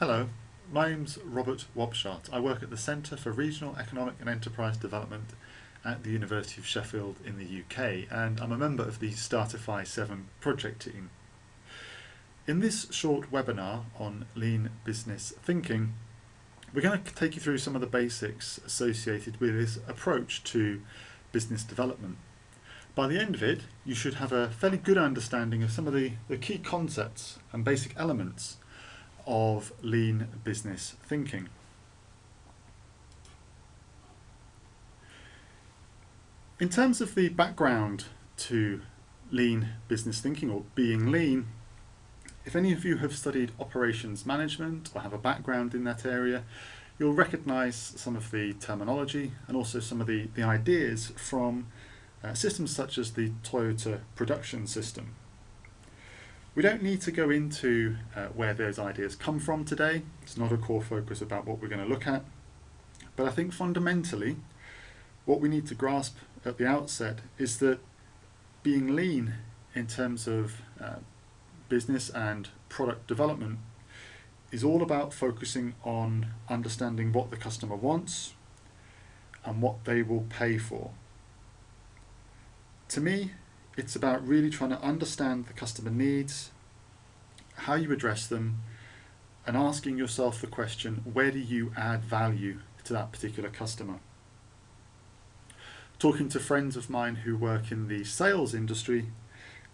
Hello, my name's Robert Wobshart. I work at the Centre for Regional Economic and Enterprise Development at the University of Sheffield in the UK, and I'm a member of the STARTIFY7 project team. In this short webinar on lean business thinking, we're going to take you through some of the basics associated with this approach to business development. By the end of it, you should have a fairly good understanding of some of the key concepts and basic elements of lean business thinking. In terms of the background to lean business thinking, or being lean, if any of you have studied operations management or have a background in that area, you'll recognise some of the terminology and also some of the ideas from systems such as the Toyota production system. We don't need to go into where those ideas come from today. It's not a core focus about what we're going to look at. But I think fundamentally, what we need to grasp at the outset is that being lean in terms of business and product development is all about focusing on understanding what the customer wants and what they will pay for. To me, it's about really trying to understand the customer needs, how you address them, and asking yourself the question, where do you add value to that particular customer? Talking to friends of mine who work in the sales industry,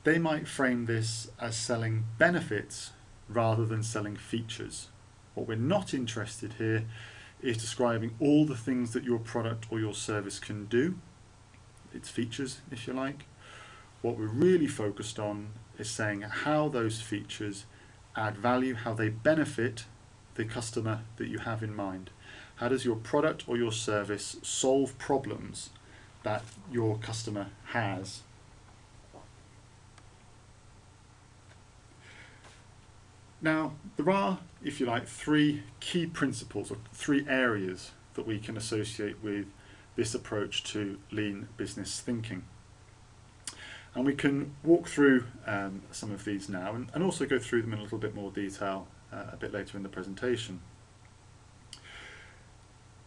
they might frame this as selling benefits rather than selling features. What we're not interested here is describing all the things that your product or your service can do, its features if you like. What we're really focused on is saying how those features add value, how they benefit the customer that you have in mind. How does your product or your service solve problems that your customer has? Now, there are, if you like, three key principles or three areas that we can associate with this approach to lean business thinking. And we can walk through some of these now and also go through them in a little bit more detail a bit later in the presentation.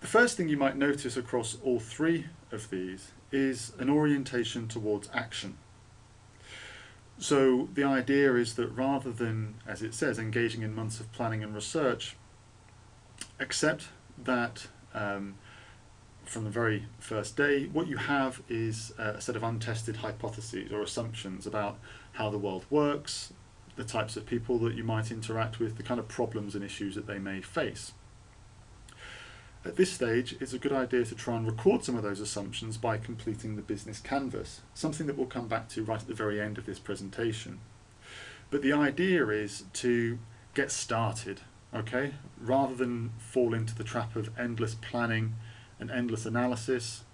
The first thing you might notice across all three of these is an orientation towards action. So the idea is that rather than, as it says, engaging in months of planning and research, accept that from the very first day, what you have is a set of untested hypotheses or assumptions about how the world works, the types of people that you might interact with, the kind of problems and issues that they may face. At this stage, it's a good idea to try and record some of those assumptions by completing the business canvas, something that we'll come back to right at the very end of this presentation. But the idea is to get started, okay? Rather than fall into the trap of endless planning and endless analysis,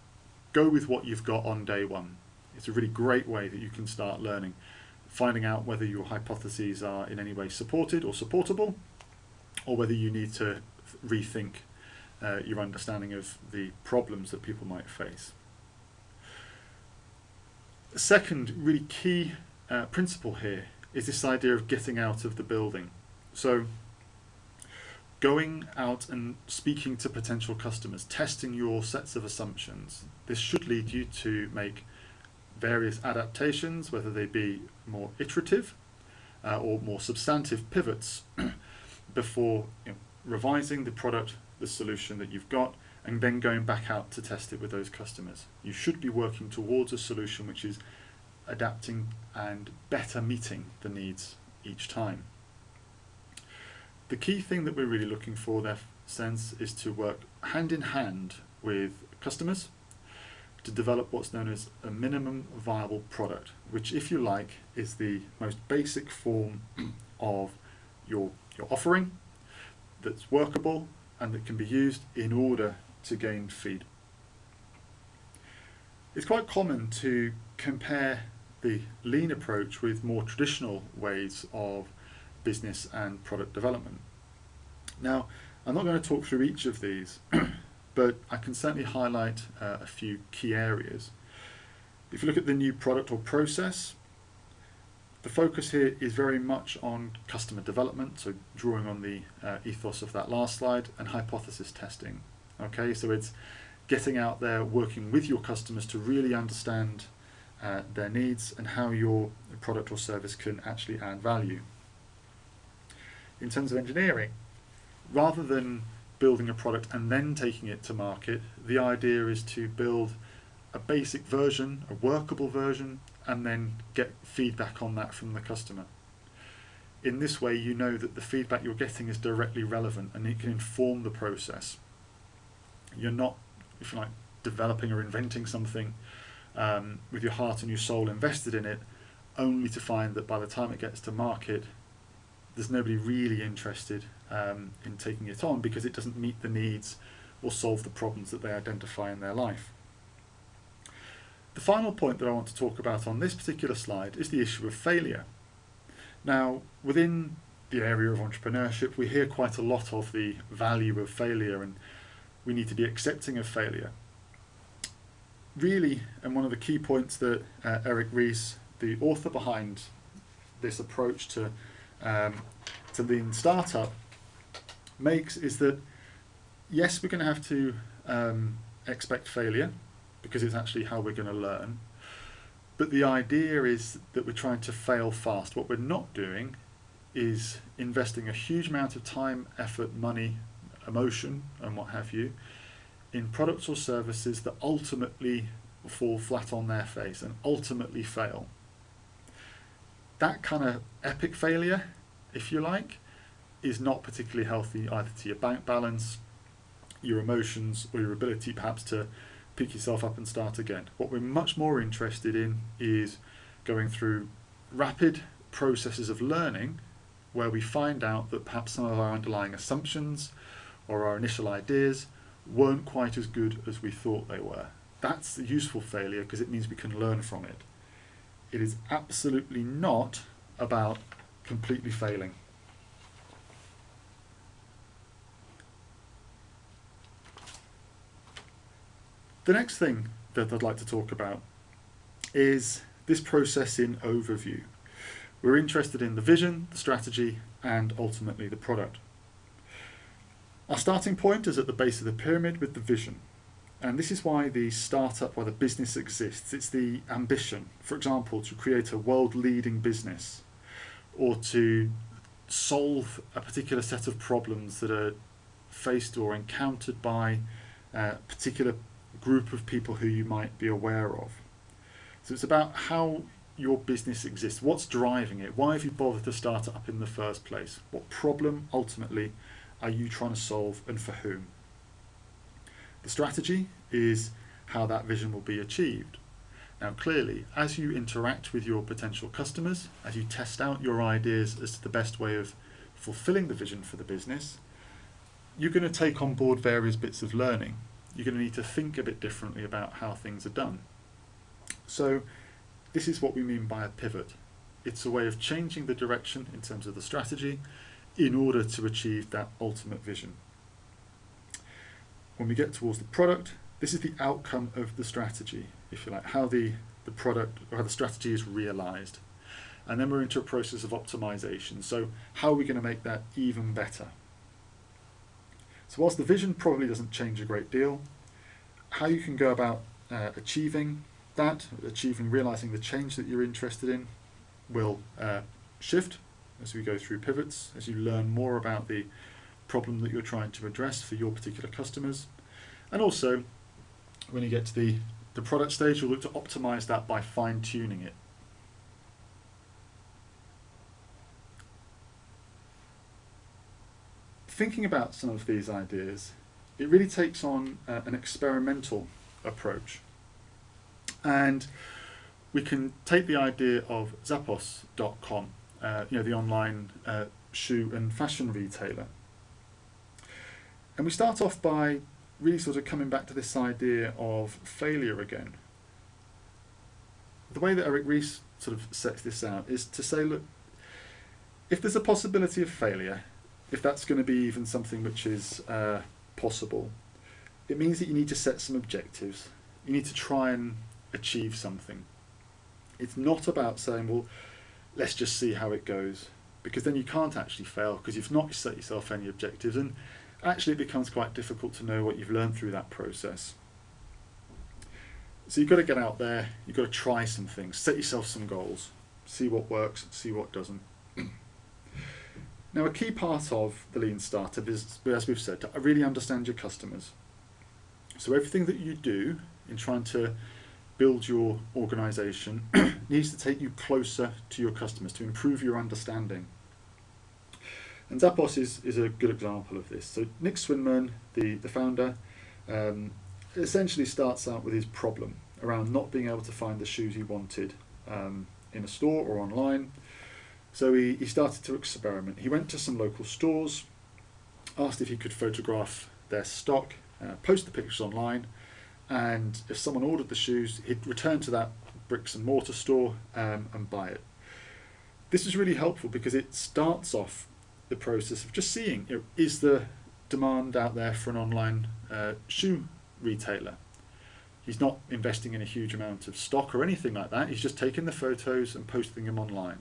go with what you've got on day one. It's a really great way that you can start learning, finding out whether your hypotheses are in any way supported or supportable, or whether you need to rethink your understanding of the problems that people might face. The second really key principle here is this idea of getting out of the building. So going out and speaking to potential customers, testing your sets of assumptions. This should lead you to make various adaptations, whether they be more iterative or more substantive pivots before revising the product, the solution that you've got, and then going back out to test it with those customers. You should be working towards a solution which is adapting and better meeting the needs each time. The key thing that we're really looking for there, sense, is to work hand in hand with customers to develop what's known as a minimum viable product, which, if you like, is the most basic form of your offering that's workable and that can be used in order to gain feedback. It's quite common to compare the lean approach with more traditional ways of business and product development. Now, I'm not going to talk through each of these, but I can certainly highlight a few key areas. If you look at the new product or process, the focus here is very much on customer development, so drawing on the ethos of that last slide, and hypothesis testing. Okay, so it's getting out there, working with your customers to really understand their needs and how your product or service can actually add value. In terms of engineering, rather than building a product and then taking it to market, the idea is to build a basic version, a workable version, and then get feedback on that from the customer. In this way, you know that the feedback you're getting is directly relevant and it can inform the process. You're not, if you like, developing or inventing something with your heart and your soul invested in it, only to find that by the time it gets to market, there's nobody really interested in taking it on because it doesn't meet the needs or solve the problems that they identify in their life. The final point that I want to talk about on this particular slide is the issue of failure. Now, within the area of entrepreneurship, we hear quite a lot of the value of failure, and we need to be accepting of failure. Really, and one of the key points that Eric Ries, the author behind this approach to lean startup, makes is that yes, we're going to have to expect failure because it's actually how we're going to learn. But the idea is that we're trying to fail fast. What we're not doing is investing a huge amount of time, effort, money, emotion, and what have you, in products or services that ultimately fall flat on their face and ultimately fail. That kind of epic failure, if you like, is not particularly healthy either to your bank balance, your emotions, or your ability perhaps to pick yourself up and start again. What we're much more interested in is going through rapid processes of learning where we find out that perhaps some of our underlying assumptions or our initial ideas weren't quite as good as we thought they were. That's a useful failure because it means we can learn from it. It is absolutely not about completely failing. The next thing that I'd like to talk about is this process in overview. We're interested in the vision, the strategy, and ultimately the product. Our starting point is at the base of the pyramid with the vision. And this is why the startup, why the business exists. It's the ambition, for example, to create a world-leading business or to solve a particular set of problems that are faced or encountered by a particular group of people who you might be aware of. So it's about how your business exists. What's driving it? Why have you bothered to start it up in the first place? What problem, ultimately, are you trying to solve and for whom? The strategy is how that vision will be achieved. Now clearly, as you interact with your potential customers, as you test out your ideas as to the best way of fulfilling the vision for the business, you're going to take on board various bits of learning. You're going to need to think a bit differently about how things are done. So this is what we mean by a pivot. It's a way of changing the direction in terms of the strategy in order to achieve that ultimate vision. When we get towards the product, this is the outcome of the strategy, if you like, how the product or how the strategy is realized. And then we're into a process of optimization. So how are we going to make that even better? So whilst the vision probably doesn't change a great deal, how you can go about achieving that, realizing the change that you're interested in, will shift as we go through pivots, as you learn more about the problem that you're trying to address for your particular customers. And also, when you get to the product stage, you'll look to optimize that by fine-tuning it. Thinking about some of these ideas, it really takes on an experimental approach. And we can take the idea of Zappos.com, the online shoe and fashion retailer. And we start off by really sort of coming back to this idea of failure again. The way that Eric Ries sort of sets this out is to say, look, if there's a possibility of failure, if that's going to be even something which is possible, it means that you need to set some objectives. You need to try and achieve something. It's not about saying, well, let's just see how it goes, because then you can't actually fail because you've not set yourself any objectives, and actually it becomes quite difficult to know what you've learned through that process. So you've got to get out there, you've got to try some things, set yourself some goals, see what works, see what doesn't. Now, a key part of the Lean Startup is, as we've said, to really understand your customers. So everything that you do in trying to build your organisation needs to take you closer to your customers, to improve your understanding. And Zappos is a good example of this. So Nick Swinmurn, the founder, essentially starts out with his problem around not being able to find the shoes he wanted in a store or online. So he started to experiment. He went to some local stores, asked if he could photograph their stock, post the pictures online, and if someone ordered the shoes, he'd return to that bricks and mortar store and buy it. This is really helpful because it starts off the process of just seeing, is the demand out there for an online shoe retailer? He's not investing in a huge amount of stock or anything like that. He's just taking the photos and posting them online.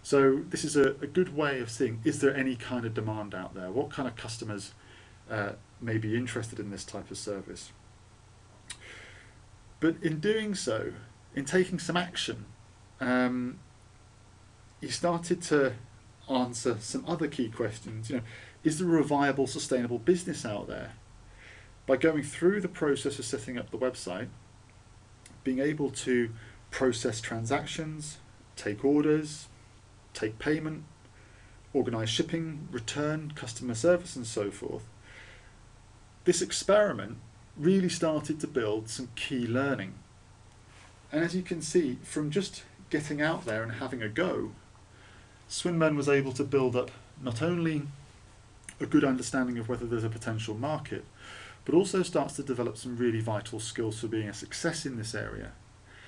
So this is a good way of seeing, is there any kind of demand out there? What kind of customers may be interested in this type of service? But in doing so, in taking some action, he started to answer some other key questions. Is there a viable, sustainable business out there? By going through the process of setting up the website, being able to process transactions, take orders, take payment, organise shipping, return, customer service, and so forth, this experiment really started to build some key learning. And as you can see, from just getting out there and having a go, Swinmurn was able to build up not only a good understanding of whether there's a potential market, but also starts to develop some really vital skills for being a success in this area.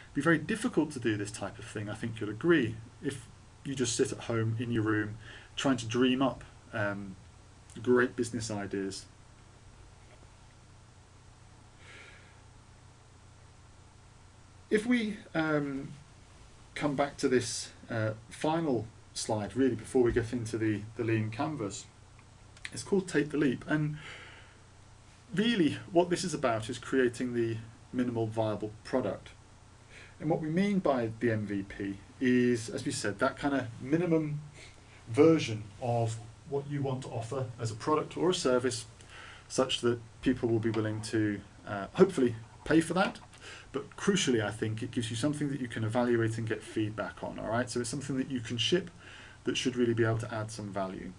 It'd be very difficult to do this type of thing, I think you'll agree, if you just sit at home in your room trying to dream up great business ideas. If we come back to this final slide, really, before we get into the Lean Canvas, it's called Take the Leap. And really what this is about is creating the minimal viable product. And what we mean by the MVP is, as we said, that kind of minimum version of what you want to offer as a product or a service, such that people will be willing to hopefully pay for that. But crucially, I think it gives you something that you can evaluate and get feedback on. All right, so it's something that you can ship that should really be able to add some value.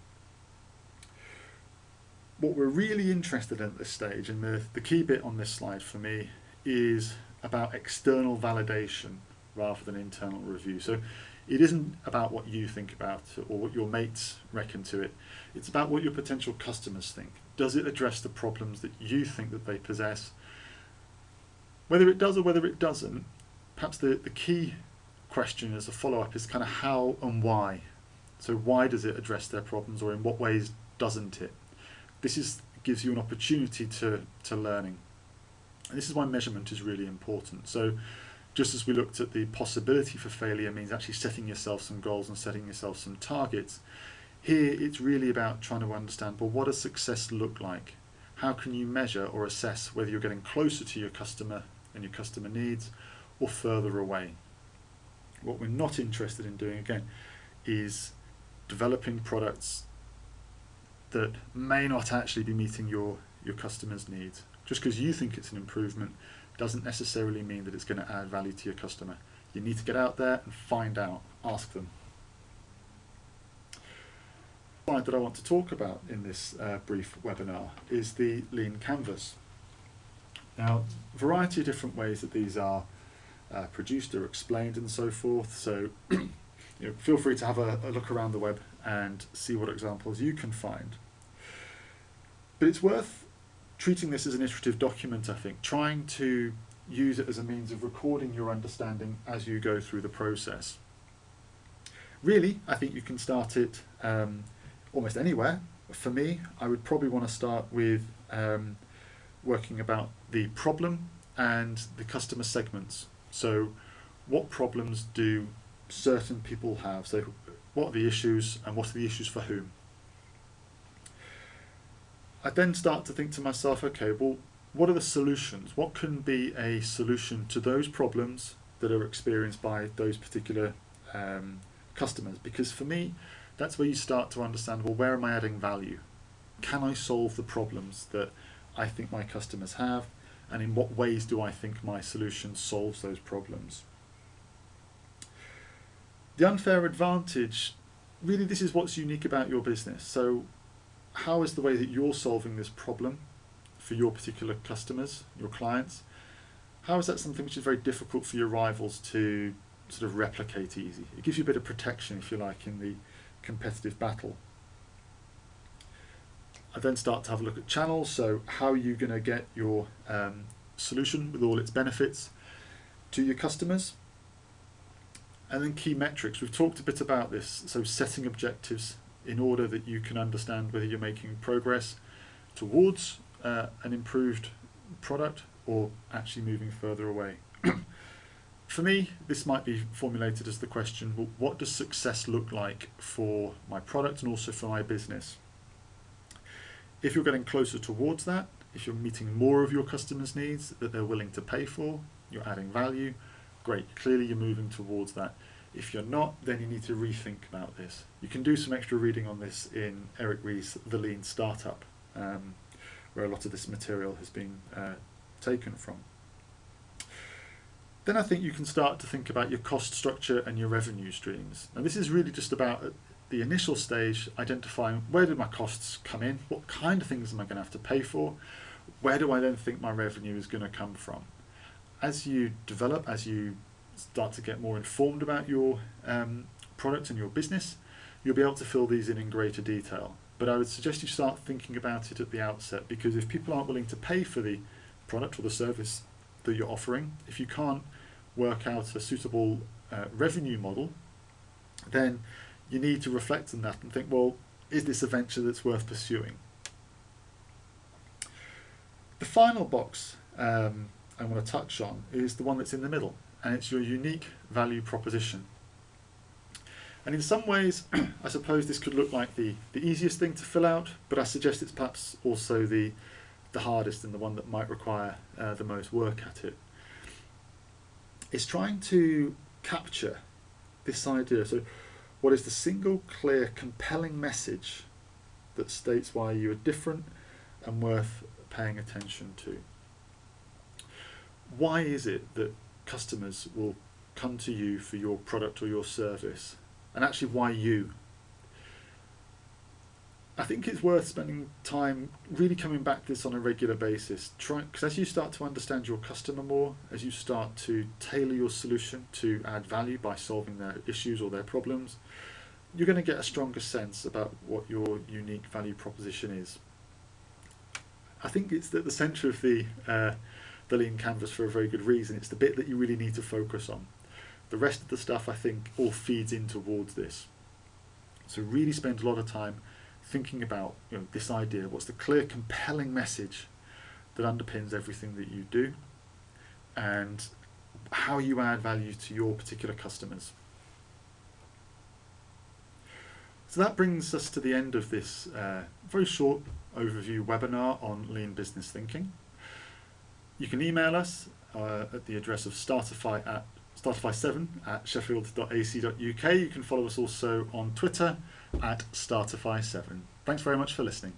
What we're really interested in at this stage, and the key bit on this slide for me, is about external validation rather than internal review. So it isn't about what you think about or what your mates reckon to it. It's about what your potential customers think. Does it address the problems that you think that they possess? Whether it does or whether it doesn't, perhaps the key question as a follow-up is kind of how and why. So why does it address their problems, or in what ways doesn't it? This gives you an opportunity to learning. And this is why measurement is really important. So just as we looked at the possibility for failure means actually setting yourself some goals and setting yourself some targets, here it's really about trying to understand, well, what does success look like? How can you measure or assess whether you're getting closer to your customer and your customer needs, or further away? What we're not interested in doing, again, is developing products that may not actually be meeting your customers' needs. Just because you think it's an improvement doesn't necessarily mean that it's going to add value to your customer. You need to get out there and find out, ask them. The slide that I want to talk about in this brief webinar is the Lean Canvas. Now, a variety of different ways that these are produced or explained and so forth, so feel free to have a look around the web and see what examples you can find. But it's worth treating this as an iterative document, I think, trying to use it as a means of recording your understanding as you go through the process. Really, I think you can start it almost anywhere. For me, I would probably want to start with working about the problem and the customer segments. So what problems do certain people have. So what are the issues and what are the issues for whom? I then start to think to myself, okay, well, what are the solutions? What can be a solution to those problems that are experienced by those particular customers? Because for me, that's where you start to understand, well, where am I adding value? Can I solve the problems that I think my customers have? And in what ways do I think my solution solves those problems? The unfair advantage, really this is what's unique about your business. So how is the way that you're solving this problem for your particular customers, your clients, how is that something which is very difficult for your rivals to sort of replicate easy? It gives you a bit of protection, if you like, in the competitive battle. I then start to have a look at channels. So how are you going to get your solution with all its benefits to your customers? And then key metrics. We've talked a bit about this. So setting objectives in order that you can understand whether you're making progress towards an improved product or actually moving further away. For me, this might be formulated as the question, well, what does success look like for my product and also for my business? If you're getting closer towards that, if you're meeting more of your customers' needs that they're willing to pay for, you're adding value, great, clearly you're moving towards that. If you're not, then you need to rethink about this. You can do some extra reading on this in Eric Ries's The Lean Startup, where a lot of this material has been taken from. Then I think you can start to think about your cost structure and your revenue streams. Now this is really just about, at the initial stage, identifying where do my costs come in, what kind of things am I going to have to pay for, where do I then think my revenue is going to come from. As you develop, as you start to get more informed about your product and your business, you'll be able to fill these in greater detail. But I would suggest you start thinking about it at the outset, because if people aren't willing to pay for the product or the service that you're offering, if you can't work out a suitable revenue model, then you need to reflect on that and think, well, is this a venture that's worth pursuing? The final box I want to touch on is the one that's in the middle, and it's your unique value proposition. And in some ways, I suppose this could look like the easiest thing to fill out, but I suggest it's perhaps also the hardest and the one that might require the most work at it. It's trying to capture this idea. So what is the single, clear, compelling message that states why you are different and worth paying attention to? Why is it that customers will come to you for your product or your service? And actually, why you? I think it's worth spending time really coming back to this on a regular basis. Because as you start to understand your customer more, as you start to tailor your solution to add value by solving their issues or their problems, you're going to get a stronger sense about what your unique value proposition is. I think it's at the centre of the lean canvas for a very good reason. It's the bit that you really need to focus on. The rest of the stuff, I think, all feeds in towards this. So really spend a lot of time thinking about this idea. What's the clear, compelling message that underpins everything that you do, and how you add value to your particular customers. So that brings us to the end of this very short overview webinar on lean business thinking. You can email us at the address of STARTIFY7 at sheffield.ac.uk. You can follow us also on Twitter at STARTIFY7. Thanks very much for listening.